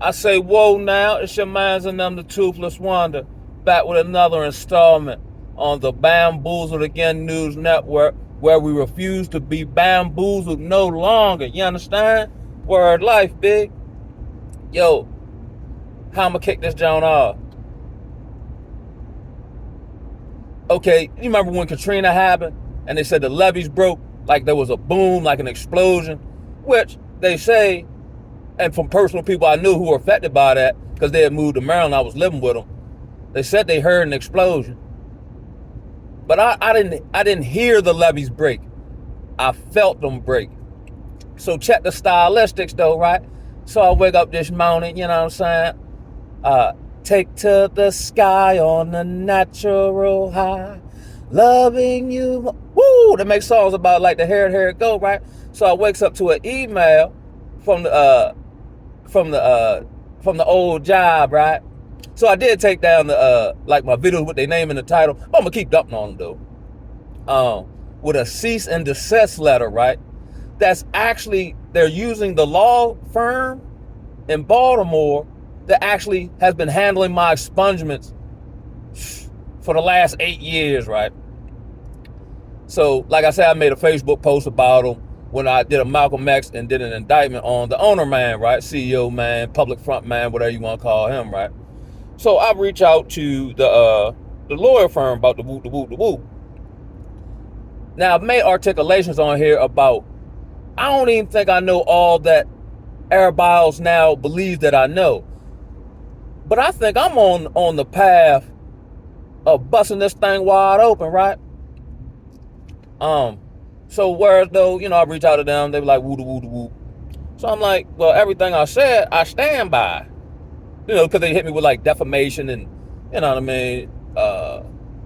I say, whoa now, it's your man's and them, the Toothless Wonder, back with another installment on the Bamboozled Again News Network, where we refuse to be bamboozled no longer. You understand? Word life, big. Yo, how I'ma kick this joint off? Okay, you remember when Katrina happened and they said the levees broke, like there was a boom, like an explosion, which they say, and from personal people I knew who were affected by that, because they had moved to Maryland, I was living with them, they said they heard an explosion. But I didn't hear the levees break. I felt them break. So check the stylistics though, right? So I wake up this morning, you know what I'm saying? Take to the sky on a natural high, loving you. Woo! They make songs about like the here it go, right? So I wakes up to an email from the old job, right? So I did take down the like my videos with their name in the title. But I'm gonna keep dumping on them though. With a cease and desist letter, right? That's actually, they're using the law firm in Baltimore that actually has been handling my expungements for the last 8 years, right? So, like I said, I made a Facebook post about them when I did a Malcolm X and did an indictment on the owner man, right? CEO man, public front man, whatever you want to call him, right? So I reach out to the lawyer firm about the whoop. Now, I've made articulations on here about, I don't even think I know all that everybody else now believes that I know. But I think I'm on the path of busting this thing wide open, right? So whereas though, you know, I reach out to them, they be like, woo. So I'm like, well, everything I said, I stand by. You know, because they hit me with like defamation and, you know what I mean,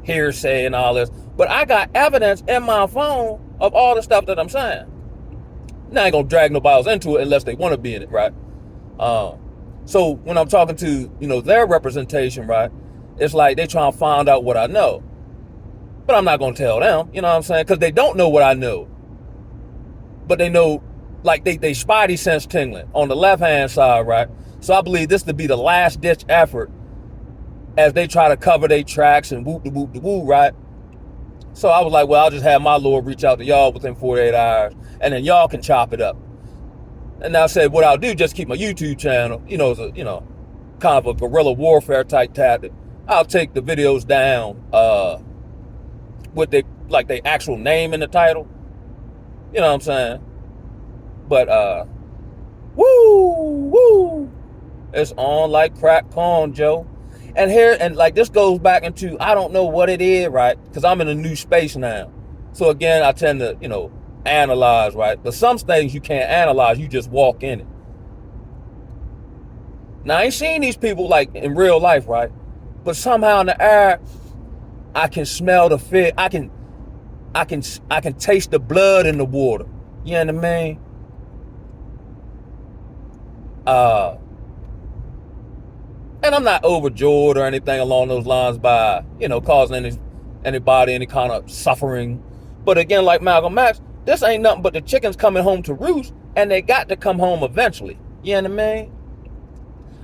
hearsay and all this. But I got evidence in my phone of all the stuff that I'm saying. Now I ain't gonna drag nobody else into it unless they want to be in it, right? So when I'm talking to, you know, their representation, right, it's like they trying to find out what I know. But I'm not gonna tell them, you know what I'm saying? Because they don't know what I know. But they know, like they spidey sense tingling on the left-hand side, right? So I believe this to be the last ditch effort as they try to cover their tracks and woo, right? So I was like, well, I'll just have my Lord reach out to y'all within 48 hours, and then y'all can chop it up. And I said, what I'll do, just keep my YouTube channel, you know, as a, you know, kind of a guerrilla warfare type tactic. I'll take the videos down with the actual name in the title. You know what I'm saying? But woo, it's on like crack corn, Joe. And here, and like this goes back into, I don't know what it is, right? Because I'm in a new space now. So again, I tend to, you know, analyze, right? But some things you can't analyze, you just walk in it. Now, I ain't seen these people like in real life, right? But somehow in the air, I can smell the fear. I can taste the blood in the water. You know what I mean? And I'm not overjoyed or anything along those lines by, you know, causing anybody any kind of suffering. But again, like Malcolm X, this ain't nothing but the chickens coming home to roost, and they got to come home eventually. You know what I mean?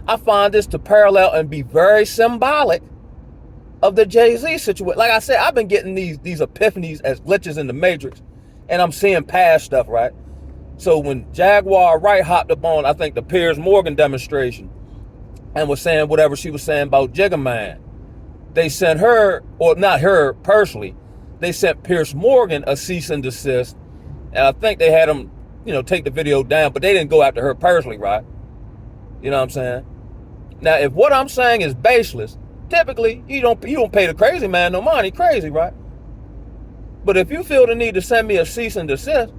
I find this to parallel and be very symbolic of the Jay-Z situation. Like I said, I've been getting these epiphanies as glitches in the Matrix, and I'm seeing past stuff, right? So when Jaguar Wright hopped up on, I think, the Piers Morgan demonstration, and was saying whatever she was saying about Jigga Man, they sent her, or not her personally, they sent Piers Morgan a cease and desist, and I think they had him, you know, take the video down, but they didn't go after her personally, right? You know what I'm saying? Now, if what I'm saying is baseless, typically you don't pay the crazy man no money, crazy, right? But if you feel the need to send me a cease and desist,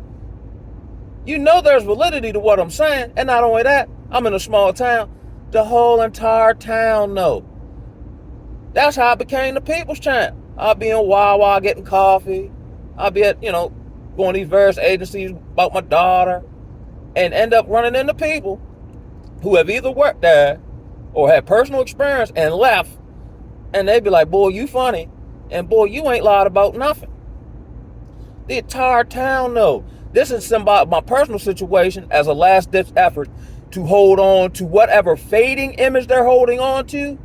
you know there's validity to what I'm saying, and not only that, I'm in a small town. The whole entire town know. That's how I became the People's Champ. I'll be in Wawa getting coffee. I'll be at, you know, going to these various agencies about my daughter, and end up running into people who have either worked there or had personal experience and left, and they be like, boy, you funny, and boy, you ain't lied about nothing. The entire town know. This is symbolic. My personal situation as a last-ditch effort to hold on to whatever fading image they're holding on to.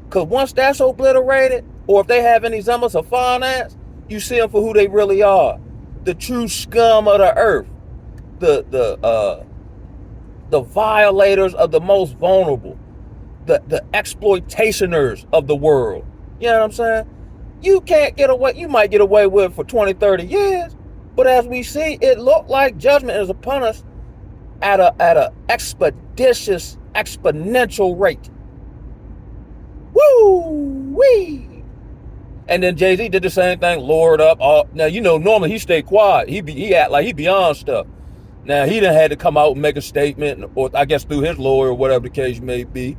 Because once that's obliterated, or if they have any semblance of finance, you see them for who they really are. The true scum of the earth. The violators of the most vulnerable. The exploitationers of the world. You know what I'm saying? You can't get away. You might get away with it for 20, 30 years. But as we see, it looked like judgment is upon us at a expeditious, exponential rate. Woo-wee! And then Jay-Z did the same thing, lured up. Now, you know, normally he stay quiet. He act like he beyond stuff. Now, he done had to come out and make a statement, or I guess through his lawyer or whatever the case may be.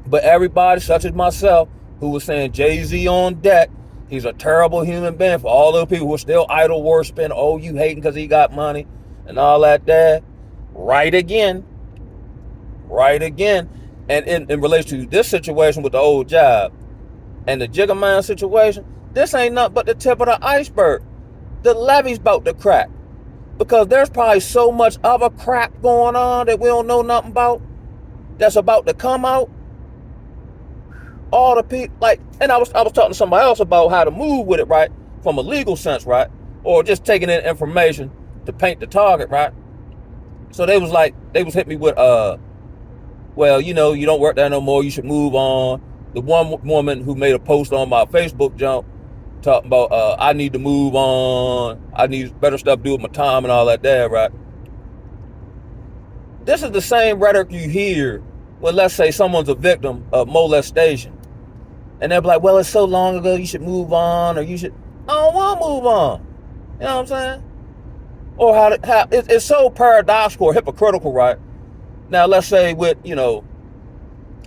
But everybody, such as myself, who was saying Jay-Z on deck, he's a terrible human being, for all those people who are still idol worshiping, oh, you hating because he got money and all that there. Right again. And in relation to this situation with the old job and the Jigga Man situation, this ain't nothing but the tip of the iceberg. The levee's about to crack. Because there's probably so much other crap going on that we don't know nothing about, that's about to come out. All the people, like, and I was talking to somebody else about how to move with it, right? From a legal sense, right? Or just taking in information to paint the target, right? So they was hitting me with, well, you know, you don't work there no more, you should move on. The one woman who made a post on my Facebook jump talking about, I need to move on, I need better stuff to do with my time and all that there, right? This is the same rhetoric you hear when, let's say, someone's a victim of molestation. And they'll be like, well, it's so long ago, you should move on, or you should, I don't want to move on. You know what I'm saying? Or how it's so paradoxical or hypocritical, right? Now, let's say with, you know,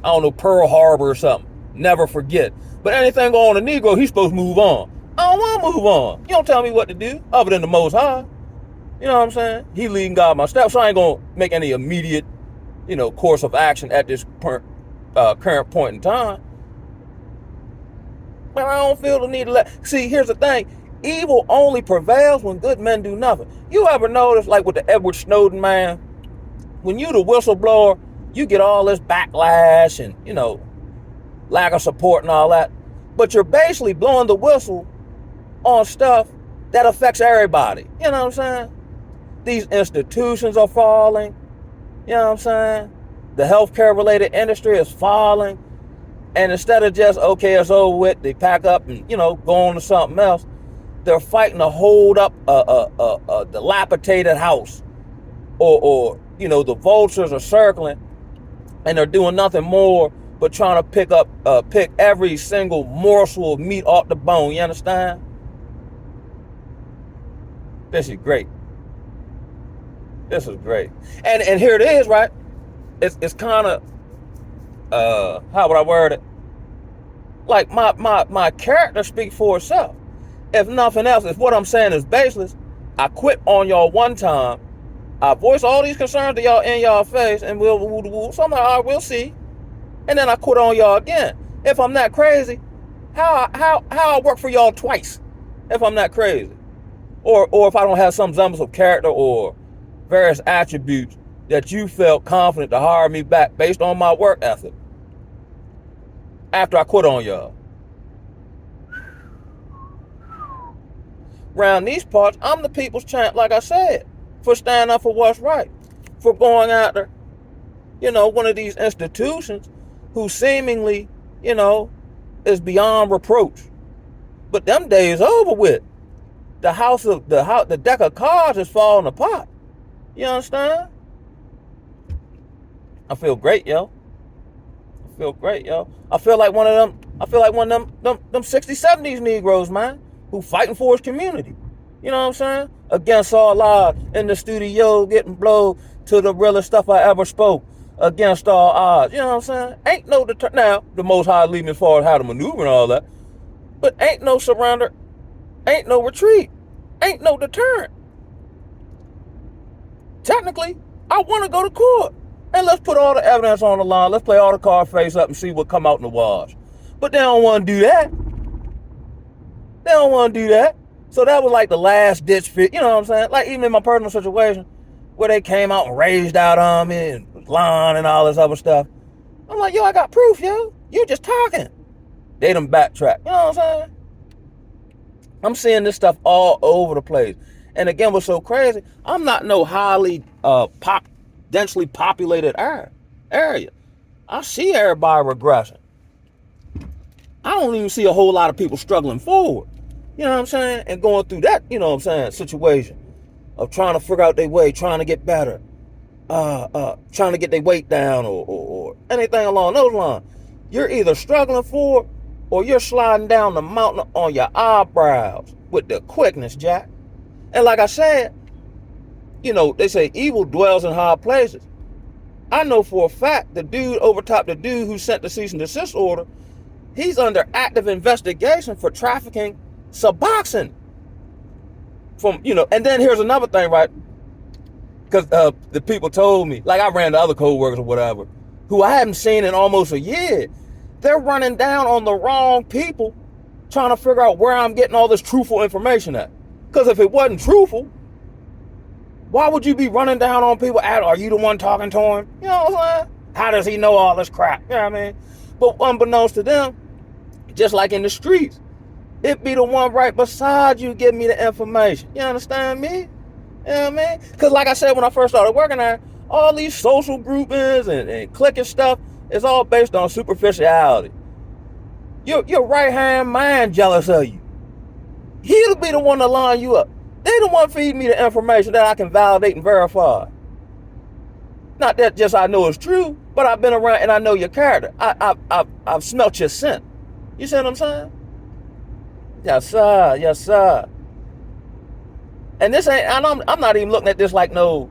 I don't know, Pearl Harbor or something. Never forget. But anything going on a Negro, he's supposed to move on. I don't want to move on. You don't tell me what to do, other than the Most High. You know what I'm saying? He leading God my steps, so I ain't going to make any immediate, you know, course of action at this current point in time. But I don't feel the need to see, here's the thing. Evil only prevails when good men do nothing. You ever notice, like with the Edward Snowden man, when you the whistleblower, you get all this backlash and, you know, lack of support and all that. But you're basically blowing the whistle on stuff that affects everybody. You know what I'm saying? These institutions are falling. You know what I'm saying? The healthcare related industry is falling. And instead of just, okay, it's over with, they pack up and, you know, go on to something else, they're fighting to hold up a dilapidated house. Or, you know, the vultures are circling and they're doing nothing more but trying to pick every single morsel of meat off the bone. You understand? This is great. This is great. And here it is, right? It's kind of, how would I word it? Like my character speaks for itself. If nothing else, if what I'm saying is baseless, I quit on y'all one time. I voice all these concerns to y'all in y'all face, and somehow we'll see. And then I quit on y'all again. If I'm not crazy, how I work for y'all twice? If I'm not crazy, or if I don't have some semblance of character or various attributes that you felt confident to hire me back based on my work ethic after I quit on y'all. Around these parts, I'm the people's champ, like I said, for standing up for what's right, for going after, you know, one of these institutions who seemingly, you know, is beyond reproach. But them days over with. The deck of cards is falling apart. You understand? I feel great, yo. I feel like one of them 60s, 70s Negroes, man, who fighting for his community. You know what I'm saying? Against all odds, in the studio, getting blown to the realest stuff I ever spoke. Against all odds. You know what I'm saying? Ain't no now, the Most High lead me as far as how to maneuver and all that. But ain't no surrender. Ain't no retreat. Ain't no deterrent. Technically, I want to go to court. And let's put all the evidence on the line. Let's play all the cards face up and see what come out in the wash. But they don't want to do that. So that was like the last ditch fit. You know what I'm saying? Like even in my personal situation, where they came out and raged out on me and was lying and all this other stuff. I'm like, yo, I got proof, yo. You just talking. They done backtrack. You know what I'm saying? I'm seeing this stuff all over the place. And again, what's so crazy, I'm not no highly densely populated area. I see everybody regressing. I don't even see a whole lot of people struggling forward. You know what I'm saying? And going through that, you know what I'm saying, situation of trying to figure out their way, trying to get better, trying to get their weight down or anything along those lines. You're either struggling forward or you're sliding down the mountain on your eyebrows with the quickness, Jack. And like I said, you know, they say evil dwells in high places. I know for a fact the dude over top, the dude who sent the cease and desist order, he's under active investigation for trafficking Suboxone. From, you know, and then here's another thing, right? Because the people told me, like I ran to other co-workers or whatever, who I haven't seen in almost a year. They're running down on the wrong people trying to figure out where I'm getting all this truthful information at. Because if it wasn't truthful, why would you be running down on people? Are you the one talking to him? You know what I'm saying? How does he know all this crap? You know what I mean? But unbeknownst to them, just like in the streets, it be the one right beside you giving me the information. You understand me? You know what I mean? Because like I said, when I first started working there, all these social groupings and cliquing stuff is all based on superficiality. Your right-hand man jealous of you. He'll be the one to line you up. They the one feeding me the information that I can validate and verify. Not that just I know it's true, but I've been around and I know your character. I've smelt your scent. You see what I'm saying? Yes, sir. Yes, sir. And this ain't, and I'm not even looking at this like no,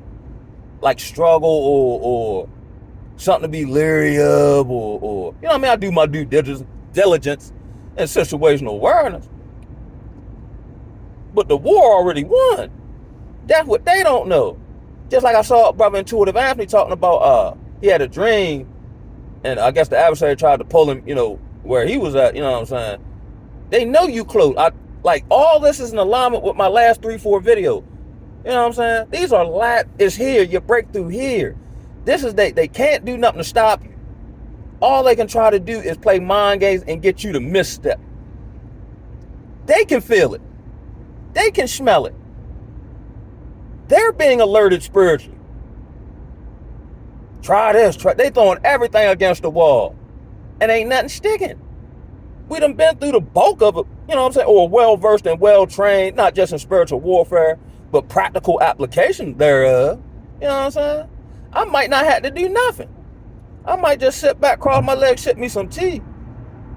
like struggle or something to be leery of or you know what I mean? I do my due diligence and situational awareness. But the war already won. That's what they don't know. Just like I saw Brother Intuitive Anthony talking about, he had a dream, and I guess the adversary tried to pull him, you know, where he was at, you know what I'm saying? They know you close. Like, all this is in alignment with my last 3-4 videos. You know what I'm saying? These are it's here, your breakthrough here. This is, they can't do nothing to stop you. All they can try to do is play mind games and get you to misstep. They can feel it. They can smell it. They're being alerted spiritually. Try this, they throwing everything against the wall. And ain't nothing sticking. We done been through the bulk of it, you know what I'm saying? Or well-versed and well-trained, not just in spiritual warfare, but practical application thereof. You know what I'm saying? I might not have to do nothing. I might just sit back, cross my legs, sip me some tea,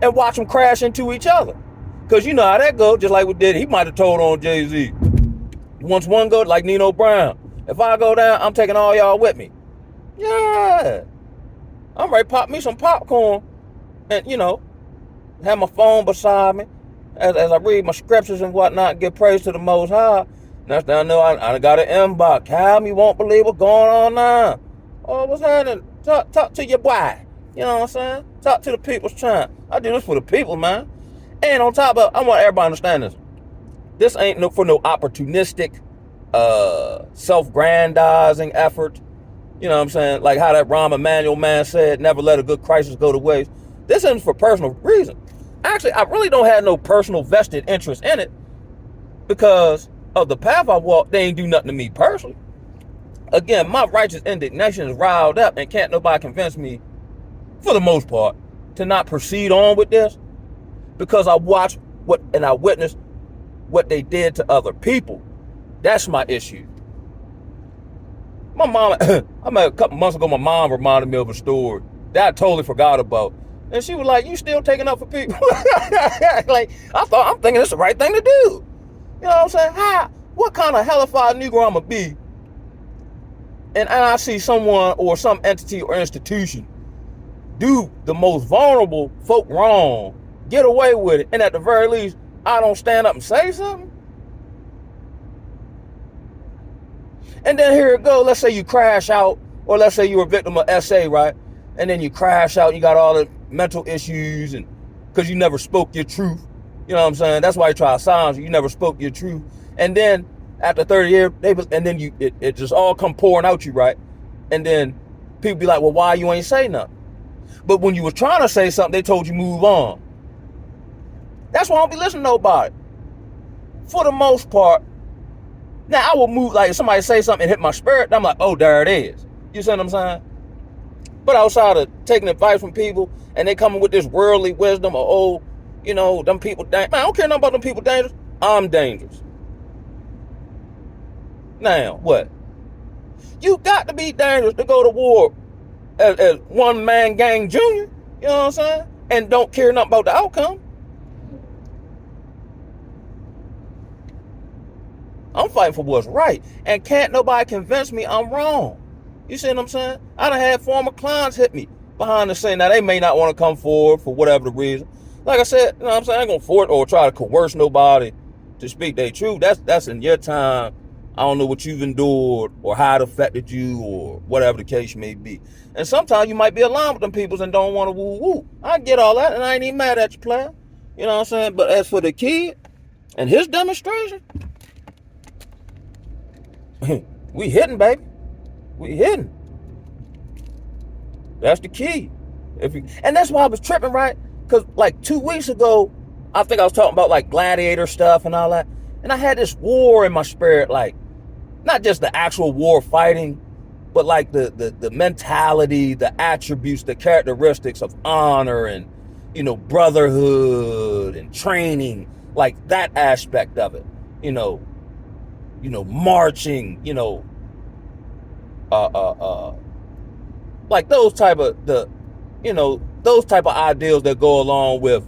and watch them crash into each other. Because you know how that goes, just like we did. He might have told on Jay-Z. Once one go, like Nino Brown, if I go down, I'm taking all y'all with me. Yeah. I'm ready to pop me some popcorn and, you know, have my phone beside me as I read my scriptures and whatnot, give praise to the Most High. Next thing I know, I got an inbox. Cam, you won't believe what's going on now. Oh, what's happening? Talk to your boy. You know what I'm saying? Talk to the people's chant. I do this for the people, man. And on top of, I want everybody to understand this. This ain't for no opportunistic, self-grandizing effort. You know what I'm saying? Like how that Rahm Emanuel man said, never let a good crisis go to waste. This isn't for personal reasons. Actually, I really don't have no personal vested interest in it because of the path I walk. They ain't do nothing to me personally. Again, my righteous indignation is riled up and can't nobody convince me, for the most part, to not proceed on with this because I watched and I witnessed what they did to other people. That's my issue. My mom, I met a couple months ago, my mom reminded me of a story that I totally forgot about. And she was like, you still taking up for people? Like, I'm thinking it's the right thing to do. You know what I'm saying? What kind of hellified Negro I'm going to be? And I see someone or some entity or institution do the most vulnerable folk wrong, get away with it, and at the very least, I don't stand up and say something? And then here it goes, let's say you crash out, or let's say you're a victim of SA, right? And then you crash out, you got all the mental issues, and because you never spoke your truth. You know what I'm saying? That's why you try to silence you. You never spoke your truth. And then After 30 years, and then it just all come pouring out you, right? And then people be like, well, why you ain't say nothing? But when you was trying to say something, they told you move on. That's why I don't be listening to nobody. For the most part. Now, I will move, like, if somebody say something and hit my spirit, I'm like, oh, there it is. You see what I'm saying? But outside of taking advice from people, and they coming with this worldly wisdom, or, oh, you know, them people, man, I don't care nothing about them people dangerous. I'm dangerous. Now, what? You got to be dangerous to go to war as one man gang junior, you know what I'm saying? And don't care nothing about the outcome. I'm fighting for what's right. And can't nobody convince me I'm wrong. You see what I'm saying? I done had former clients hit me behind the scene. Now, they may not want to come forward for whatever the reason. Like I said, you know what I'm saying? I ain't going to force or try to coerce nobody to speak their truth. That's in your time. I don't know what you've endured or how it affected you or whatever the case may be. And sometimes you might be aligned with them peoples and don't want to woo-woo. I get all that, and I ain't even mad at you, player. You know what I'm saying? But as for the kid and his demonstration, we hitting, baby. We hitting. That's the key. And that's why I was tripping, right? Because like 2 weeks ago, I think I was talking about like gladiator stuff and all that. And I had this war in my spirit, like not just the actual war fighting, but like the mentality, the attributes, the characteristics of honor and, you know, brotherhood and training, like that aspect of it, you know, marching, you know, like those type of those type of ideals that go along with,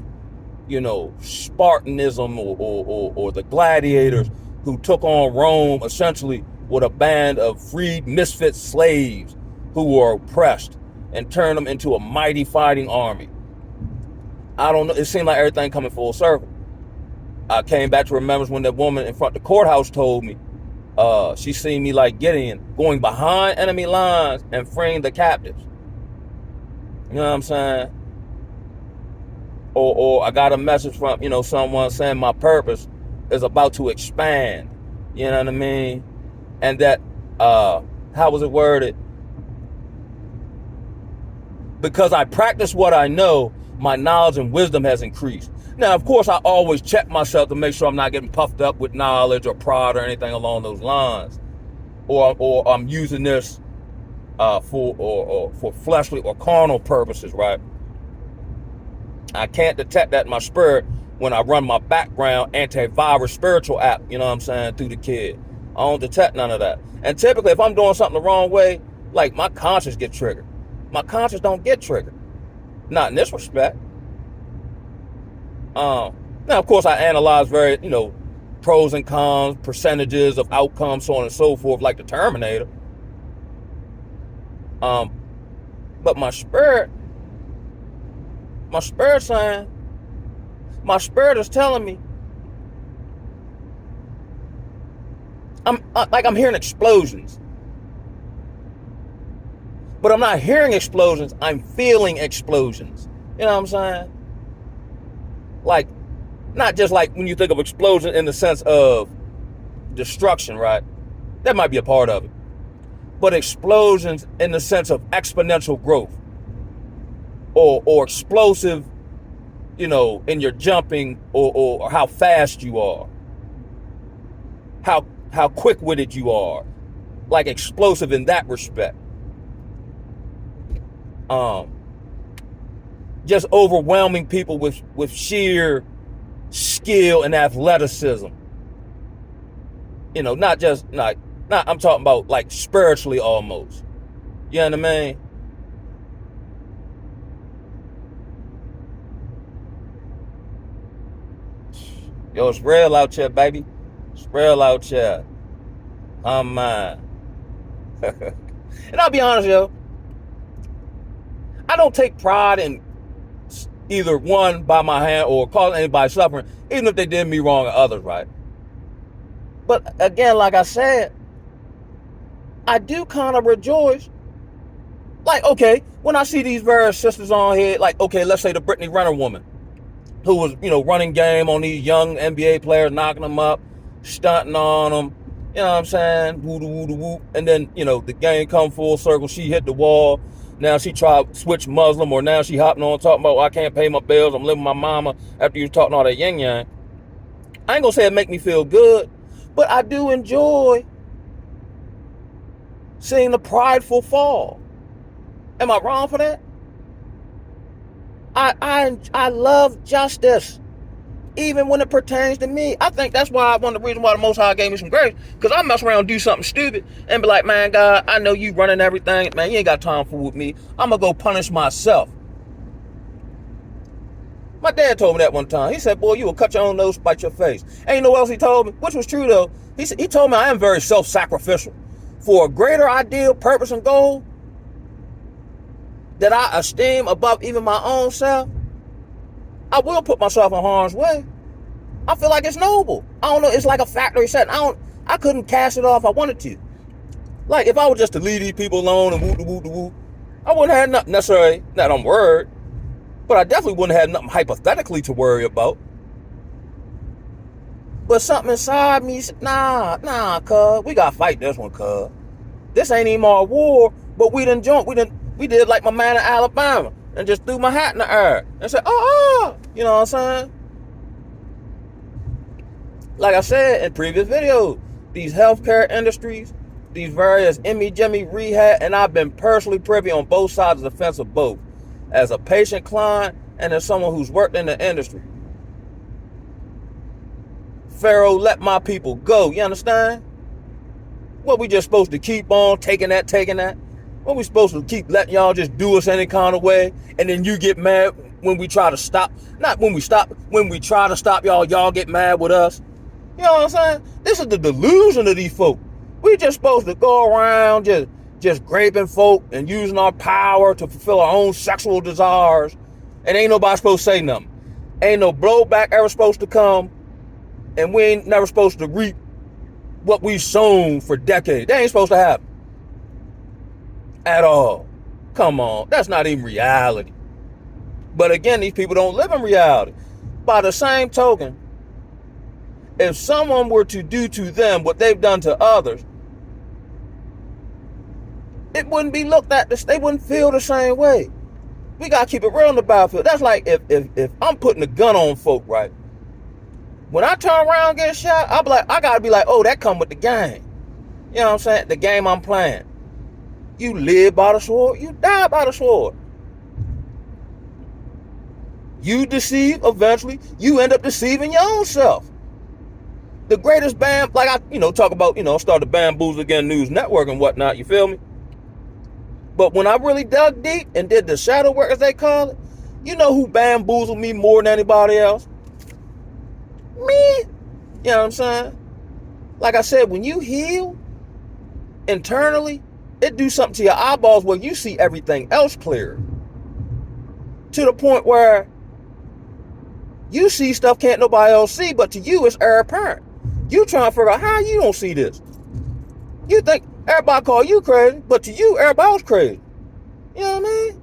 you know, Spartanism or the gladiators who took on Rome essentially with a band of freed misfit slaves who were oppressed and turned them into a mighty fighting army. I don't know. It seemed like everything coming full circle. I came back to remembrance when that woman in front of the courthouse told me she seen me like Gideon going behind enemy lines and freeing the captives. You know what I'm saying? Or I got a message from, you know, someone saying my purpose is about to expand. You know what I mean? And that, how was it worded? Because I practice what I know, my knowledge and wisdom has increased. Now, of course, I always check myself to make sure I'm not getting puffed up with knowledge or pride or anything along those lines. Or I'm using this for fleshly or carnal purposes, right? I can't detect that in my spirit when I run my background antivirus spiritual app, you know what I'm saying, through the kid. I don't detect none of that. And typically, if I'm doing something the wrong way, like my conscience get triggered. My conscience don't get triggered. Not in this respect. Now, of course, I analyze very, you know, pros and cons, percentages of outcomes, so on and so forth, like the Terminator. But my spirit saying, my spirit is telling me, I'm hearing explosions. But I'm not hearing explosions, I'm feeling explosions. You know what I'm saying? Like, not just like when you think of explosion in the sense of destruction, right? That might be a part of it. But explosions in the sense of exponential growth. Or explosive, you know, in your jumping or how fast you are. How quick-witted you are. Like explosive in that respect. Just overwhelming people with sheer skill and athleticism. You know, not I'm talking about like spiritually almost. You know what I mean? Yo, it's real out here, baby. It's real out here. I'm mine. And I'll be honest, yo. I don't take pride in either one by my hand or causing anybody suffering, even if they did me wrong or others, right? But again, like I said, I do kind of rejoice. Like, okay, when I see these various sisters on here, like, okay, let's say the Brittany Renner woman, who was, you know, running game on these young NBA players, knocking them up, stunting on them, You know what I'm saying? Woo woo woo. And then, the game come full circle. She hit the wall. Now she tried to switch Muslim, or now she hopping on talking about, well, I can't pay my bills. I'm living with my mama after you talking all that yin yang. I ain't gonna say it make me feel good, but I do enjoy seeing the prideful fall. Am I wrong for that? I love justice, even when it pertains to me. I think that's why one of the reasons why the Most High gave me some grace, because I mess around and do something stupid and be like, man, God, I know you running everything. Man, you ain't got time for with me. I'm going to go punish myself. My dad told me that one time. He said, boy, you will cut your own nose, spite your face. Ain't no else he told me, which was true, though. He told me I am very self-sacrificial. For a greater ideal, purpose, and goal that I esteem above even my own self, I will put myself in harm's way. I feel like it's noble. I don't know. It's like a factory setting. I couldn't cast it off if I wanted to. Like, if I were just to leave these people alone and woo, I wouldn't have nothing necessarily that I'm worried. But I definitely wouldn't have nothing hypothetically to worry about. But something inside me said, nah, cuz. We gotta fight this one, cuz. This ain't even our war, but we did like my man in Alabama and just threw my hat in the air and said, you know what I'm saying? Like I said in previous videos, these healthcare industries, these various Jimmy rehab, and I've been personally privy on both sides of the fence of both, as a patient client and as someone who's worked in the industry. Pharaoh, let my people go. You understand? What, we just supposed to keep on taking that? What, we supposed to keep letting y'all just do us any kind of way, and then you get mad when we try to stop? Not when we stop, when we try to stop y'all get mad with us. You know what I'm saying? This is the delusion of these folk. We just supposed to go around just raping folk and using our power to fulfill our own sexual desires, and ain't nobody supposed to say nothing. Ain't no blowback ever supposed to come, and we ain't never supposed to reap what we've sown for decades. That ain't supposed to happen at all. Come on, that's not even reality. But again, these people don't live in reality. By the same token, if someone were to do to them what they've done to others, it wouldn't be looked at. They wouldn't feel the same way. We gotta keep it real on the battlefield. That's like if I'm putting a gun on folk, right? When I turn around and get shot, I gotta be like, oh, that come with the game. You know what I'm saying? The game I'm playing. You live by the sword, you die by the sword. You deceive, eventually, you end up deceiving your own self. The greatest like I, talk about, start the Bamboozle Again News Network and whatnot, you feel me? But when I really dug deep and did the shadow work, as they call it, you know who bamboozled me more than anybody else? Me. You know what I'm saying? Like I said, when you heal internally, it do something to your eyeballs where you see everything else clear. To the point where you see stuff can't nobody else see, but to you it's heir apparent. You trying to figure out how you don't see this. You think everybody call you crazy, but to you, everybody else crazy. You know what I mean?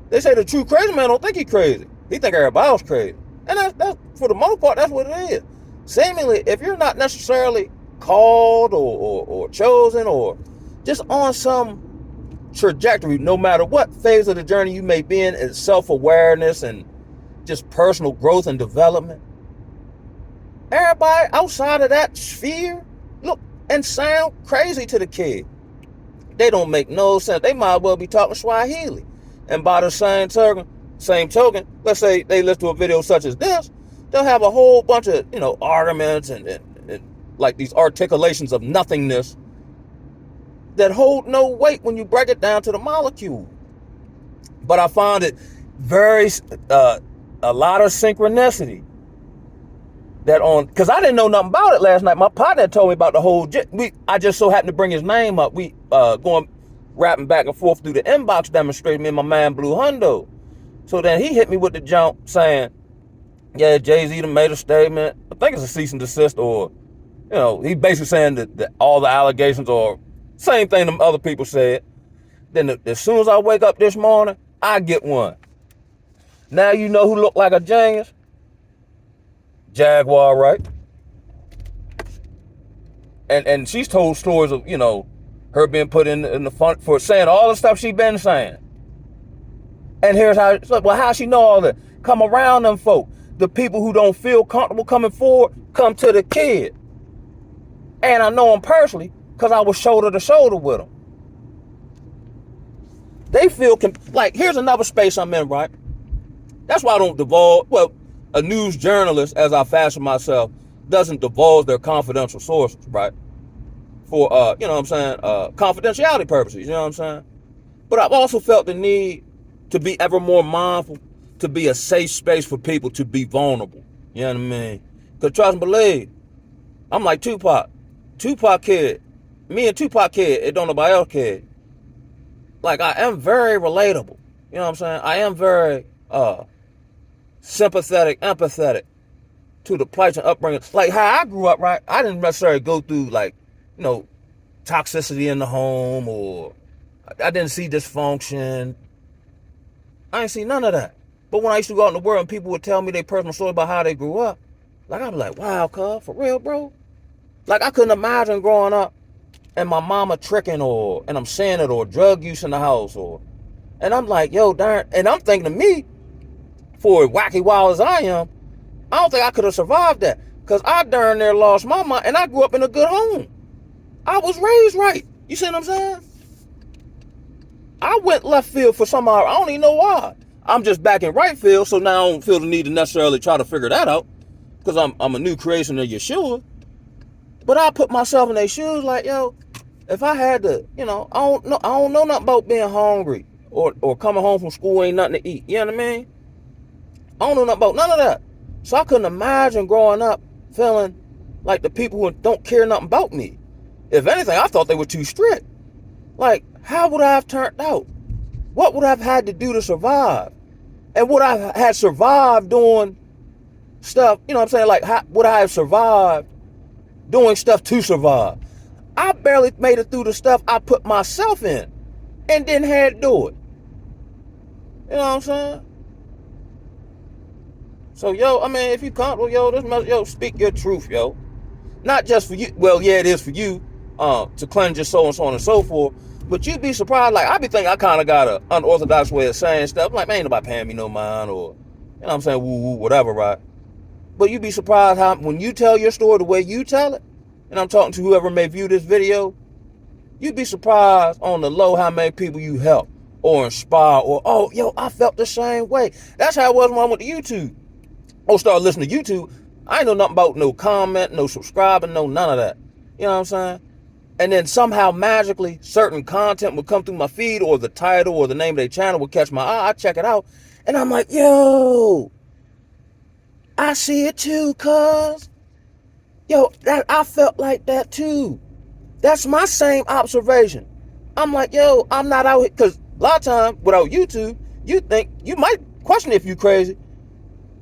They say the true crazy man don't think he crazy. He think everybody else crazy. And that's for the most part, that's what it is. Seemingly, if you're not necessarily called or chosen or just on some trajectory, no matter what phase of the journey you may be in self-awareness and just personal growth and development, everybody outside of that sphere look and sound crazy to the kid. They don't make no sense. They might as well be talking Swahili. And by the same token, let's say they listen to a video such as this, they'll have a whole bunch of, arguments and like these articulations of nothingness that hold no weight when you break it down to the molecule. But I found it a lot of synchronicity because I didn't know nothing about it last night. My partner told me about the whole I just so happened to bring his name up. We going rapping back and forth through the inbox demonstrating, me and my man Blue Hundo. So then he hit me with the jump saying, yeah, Jay-Z done made a statement. I think it's a cease and desist, or he basically saying that all the allegations are same thing them other people said. Then as soon as I wake up this morning, I get one. Now you know who looked like a genius? Jaguar, right? and she's told stories of, her being put in the front for saying all the stuff she been saying. And here's how, well, how she know all that? Come around them folk. The people who don't feel comfortable coming forward, come to the kid. And I know them personally because I was shoulder to shoulder with them. They feel, like, here's another space I'm in, right? That's why I don't divulge, well, a news journalist, as I fashion myself, doesn't divulge their confidential sources, right? For, confidentiality purposes, you know what I'm saying? But I've also felt the need to be ever more mindful, to be a safe space for people to be vulnerable. You know what I mean? Because trust and believe, I'm like Tupac. Tupac kid. Me and Tupac kid, it don't nobody else kid. Like, I am very relatable. You know what I'm saying? I am very sympathetic, empathetic to the plight and upbringing. Like how I grew up, right? I didn't necessarily go through, like, toxicity in the home, or I didn't see dysfunction. I didn't see none of that. But when I used to go out in the world and people would tell me their personal story about how they grew up, like, I'd be like, wow, cuz, for real, bro? Like, I couldn't imagine growing up and my mama tricking, and I'm saying it, or drug use in the house, and I'm like, yo, darn, and I'm thinking to me, for as wacky wild as I am, I don't think I could have survived that, because I darn near lost my mind, and I grew up in a good home. I was raised right. You see what I'm saying? I went left field for some hour. I don't even know why. I'm just back in right field, so now I don't feel the need to necessarily try to figure that out, because I'm a new creation of Yeshua. But I put myself in their shoes, like, yo, if I had to, I don't know nothing about being hungry, or coming home from school ain't nothing to eat. You know what I mean? I don't know nothing about none of that. So I couldn't imagine growing up feeling like the people who don't care nothing about me. If anything, I thought they were too strict. Like, how would I have turned out? What would I have had to do to survive? And would I have had survived doing stuff, you know what I'm saying? Like, how would I have survived doing stuff to survive? I barely made it through the stuff I put myself in and then had to do it. You know what I'm saying? So, yo, I mean, if you comfortable, yo, speak your truth, yo. Not just for you. Well, yeah, it is for you to cleanse your soul and so on and so forth. But you'd be surprised. Like, I be thinking I kind of got an unorthodox way of saying stuff. Like, man, ain't nobody paying me no mind, or, you know what I'm saying, woo-woo, whatever, right? But you'd be surprised how, when you tell your story the way you tell it, and I'm talking to whoever may view this video, you'd be surprised on the low how many people you help or inspire, or, oh, yo, I felt the same way. That's how it was when I went to YouTube. Or started listening to YouTube. I ain't know nothing about no comment, no subscribing, no none of that. You know what I'm saying? And then somehow magically certain content would come through my feed, or the title or the name of their channel would catch my eye. I check it out, and I'm like, yo, I see it too, cuz. Yo, I felt like that too. That's my same observation. I'm like, yo, I'm not out here, because a lot of times without YouTube, you might question if you crazy,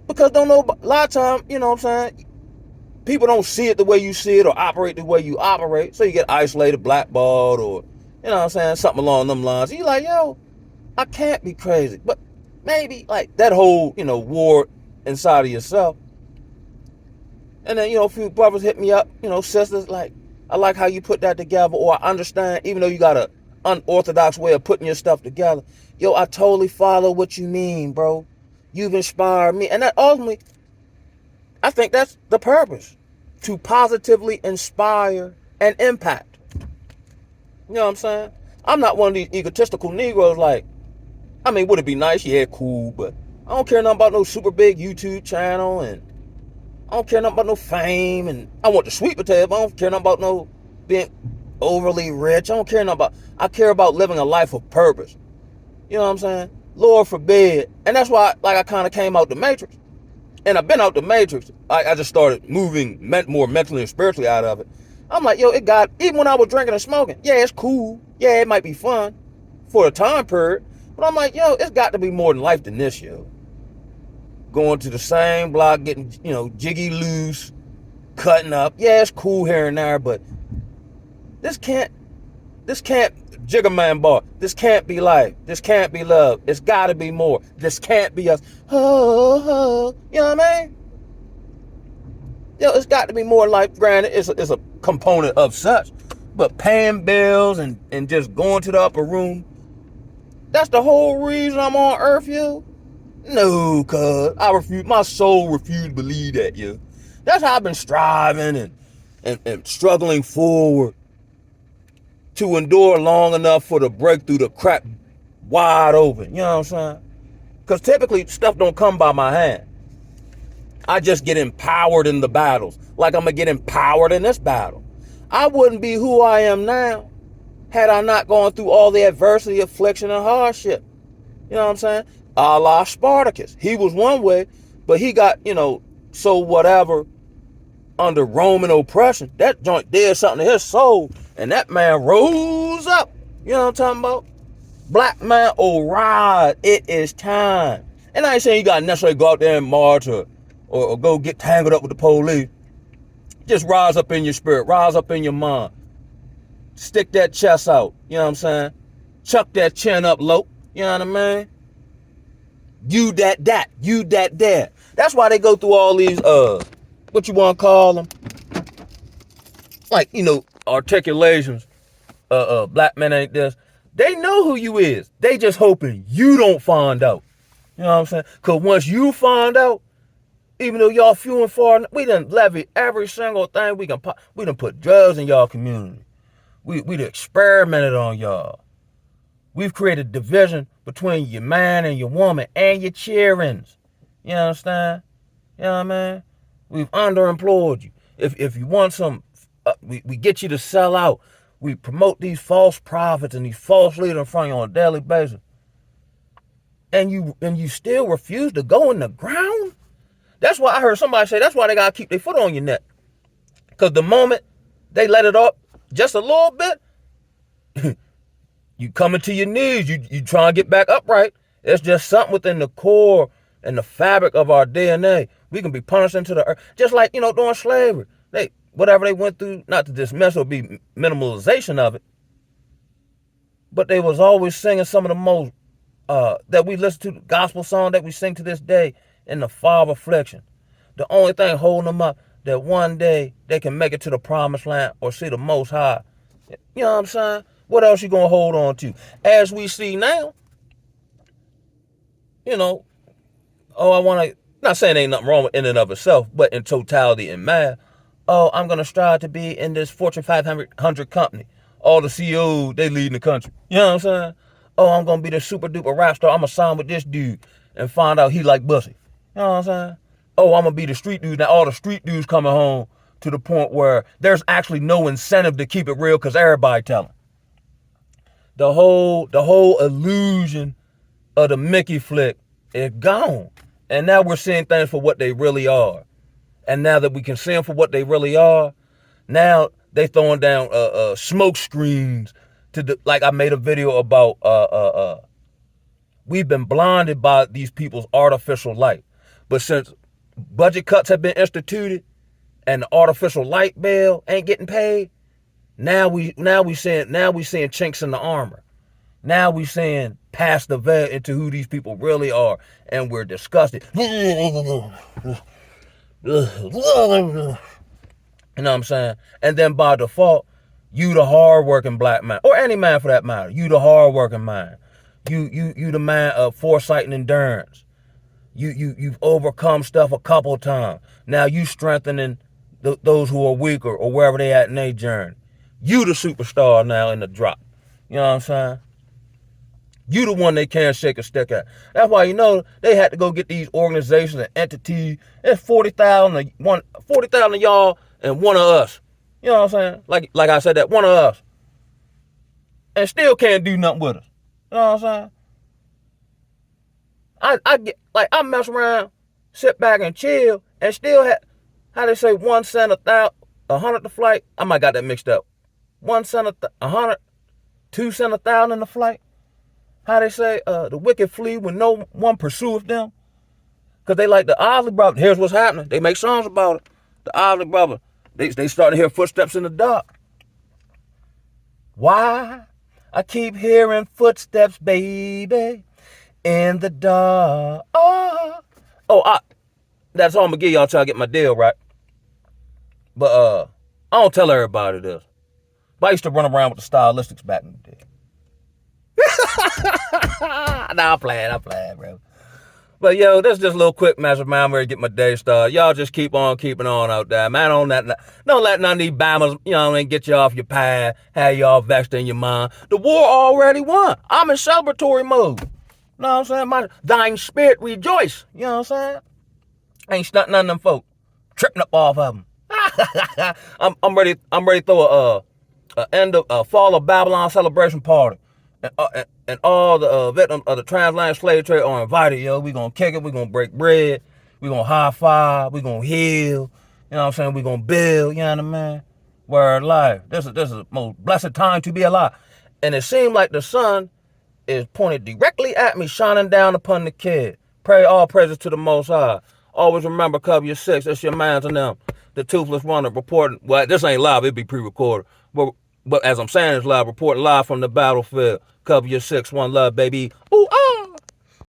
because don't know, a lot of times, you know what I'm saying, people don't see it the way you see it, or operate the way you operate, so you get isolated, blackballed, or, you know what I'm saying, something along them lines. You like, yo, I can't be crazy, but maybe, like, that whole, war inside of yourself. And then, a few brothers hit me up, sisters, like, I like how you put that together, or I understand, even though you got an unorthodox way of putting your stuff together, yo, I totally follow what you mean, bro. You've inspired me. And that ultimately, I think that's the purpose, to positively inspire and impact. You know what I'm saying? I'm not one of these egotistical Negroes, like, I mean, would it be nice? Yeah, cool, but I don't care nothing about no super big YouTube channel, and I don't care nothing about no fame, and I want the sweet potato, but I don't care nothing about no being overly rich. I don't care nothing about, I care about living a life of purpose. You know what I'm saying? Lord forbid. And that's why, like, I kind of came out the matrix. And I've been out the matrix. I just started moving more mentally and spiritually out of it. I'm like, yo, even when I was drinking and smoking, yeah, it's cool. Yeah, it might be fun for a time period. But I'm like, yo, it's got to be more than life than this, yo. Going to the same block, getting, jiggy loose, cutting up. Yeah, it's cool here and there, but this can't, Jigger Man bar, this can't be life. This can't be love. It's got to be more. This can't be us. Oh, you know what I mean? it's got to be more life. Granted, it's a component of such. But paying bills and just going to the upper room, that's the whole reason I'm on earth, yo? No, cuz. My soul refused to believe that, yo. That's how I've been striving and struggling forward to endure long enough for the breakthrough to crack wide open. You know what I'm saying? Because typically, stuff don't come by my hand. I just get empowered in the battles. Like I'm going to get empowered in this battle. I wouldn't be who I am now had I not gone through all the adversity, affliction, and hardship. You know what I'm saying? A la Spartacus. He was one way, but he got, so whatever, under Roman oppression. That joint did something to his soul, and that man rose up. You know what I'm talking about? Black man, oh, ride. It is time. And I ain't saying you got to necessarily go out there and march or go get tangled up with the police. Just rise up in your spirit. Rise up in your mind. Stick that chest out. You know what I'm saying? Chuck that chin up low. You know what I mean? You that. You that. That's why they go through all these, what you want to call them? Like, articulations. Black men ain't this. They know who you is. They just hoping you don't find out. You know what I'm saying? Because once you find out, even though y'all few and far, we done levy every single thing we done put drugs in y'all community. We done experimented on y'all. We've created division between your man and your woman and your cheerings. You understand? You know what I mean? We've underemployed you. If you want some, we get you to sell out. We promote these false prophets and these false leaders in front of you on a daily basis. And you still refuse to go in the ground? That's why I heard somebody say that's why they gotta keep their foot on your neck. Because the moment they let it up just a little bit, you coming to your knees. You try and get back upright. It's just something within the core and the fabric of our DNA. We can be punished into the earth. Just like, during slavery. Whatever they went through, not to dismiss or be minimalization of it, but they was always singing some of the most, that we listen to, the gospel song that we sing to this day, in the fire of affliction. The only thing holding them up, that one day they can make it to the promised land or see the Most High. You know what I'm saying? What else you gonna hold on to? As we see now, not saying ain't nothing wrong with in and of itself, but in totality and math, I'm gonna strive to be in this Fortune 500 company. All the CEOs, they leading the country. You know what I'm saying? I'm gonna be the super duper rap star. I'm gonna sign with this dude and find out he like Bussy. You know what I'm saying? I'm gonna be the street dude. Now all the street dudes coming home to the point where there's actually no incentive to keep it real because everybody telling. The whole illusion of the Mickey flick is gone. And now we're seeing things for what they really are. And now that we can see them for what they really are, now they throwing down smoke screens like I made a video about we've been blinded by these people's artificial light. But since budget cuts have been instituted and the artificial light bill ain't getting paid, now we seeing chinks in the armor. Now we seeing past the veil into who these people really are, and we're disgusted. You know what I'm saying? And then by default, you the hard-working black man, or any man for that matter, you the hard-working man. You the man of foresight and endurance. You've overcome stuff a couple of times. Now you strengthening those who are weaker or wherever they at in their journey. You the superstar now in the drop. You know what I'm saying? You the one they can't shake a stick at. That's why they had to go get these organizations and entities. It's 40,000 of y'all and one of us. You know what I'm saying? Like I said, that one of us. And still can't do nothing with us. You know what I'm saying? I mess around, sit back and chill, and still have, how they say, 1 cent a hundred the flight. I might got that mixed up. 1 cent a hundred, 2 cent 1,000 in the flight. How they say, the wicked flee when no one pursueth them. Because they like the Osley Brothers. Here's what's happening. They make songs about it. The Osley Brothers. They start to hear footsteps in the dark. Why? I keep hearing footsteps, baby, in the dark. That's all I'm going to give y'all till I get my deal right. But I don't tell everybody this. But I used to run around with the stylistics back in the day. Nah, I'm playing, bro. But yo, this is just a little quick message, man. I'm ready to get my day started. Y'all just keep on keeping on out there, man. Don't let none of these bammers, get you off your path, have y'all vexed in your mind. The war already won. I'm in celebratory mode. You know what I'm saying? My dying spirit rejoice. You know what I'm saying? Ain't stunting none of them folk. Tripping up off of them. I'm ready to throw a end of fall of Babylon celebration party. And all the victims of the transatlantic slave trade are invited, yo. We gonna kick it, we gonna break bread, we gonna high five, we gonna heal, you know what I'm saying? We gonna build, you know what I mean? Word life. This is the most blessed time to be alive. And it seemed like the sun is pointed directly at me, shining down upon the kid. Pray all praises to the Most High. Always remember, cover your six. It's your man's and them. The toothless runner reporting. Well, this ain't live. It'd be pre-recorded. But as I'm saying, it's live. Reporting live from the battlefield. Cover your six. One love, baby. Ooh, ah.